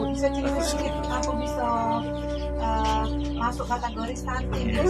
Bisa cerita sedikit aku bisa masuk kategori stunting ya?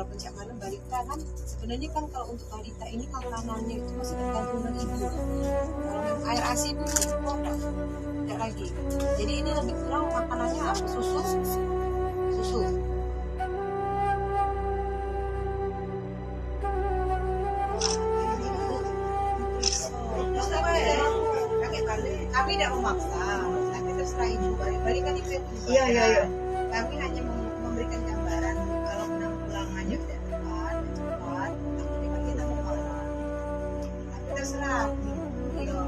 Pencemaran balita kan sebenarnya kan kalau untuk balita ini makanannya itu masih tergantung dari ibu. Kalau yang air ASI itu tidak lagi. Jadi ini lebih kurang makanannya apa? Susu. Kami tidak memaksa, tapi terserah ibu. Balikan ibu. Iya. Kami hanya memberikan gambaran kalau penanggulangannya tidak tepat, nanti kita mengolah. Tapi terserah. Iya.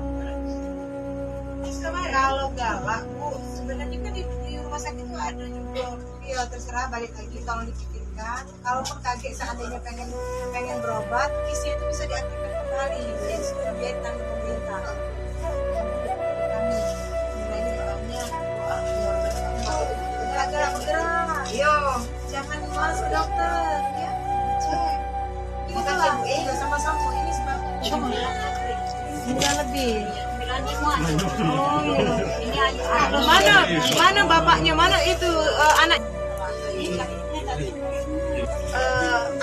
Kalau galak, Bu, sebenarnya kan di rumah sakit itu ada juga. Iya, terserah, balik lagi kalau dipikirkan. Kalaupun kaget seandainya pengen berobat, isi itu bisa diaktifkan kembali. Jadi sudah biar tanggung pemerintah. Bergerak. Yo, jangan malas ke dokter, ya. Cek. Ini kan udah sama-sama. Ini sebabnya 9 lebih. 9 semua. Oh iya. Ini mana bapaknya? Mana itu anak?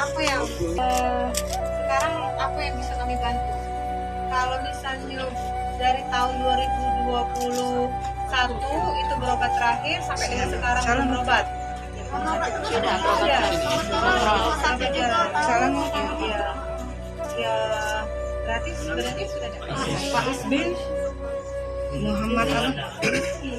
Apa yang sekarang apa yang bisa kami bantu? Kalau misalnya dari tahun 2021 itu berobat terakhir sampai dengan sekarang belum berobat. Sudah. Salam ya. Berarti sebenarnya sudah ada. Pak Isbin Muhammad Rizki.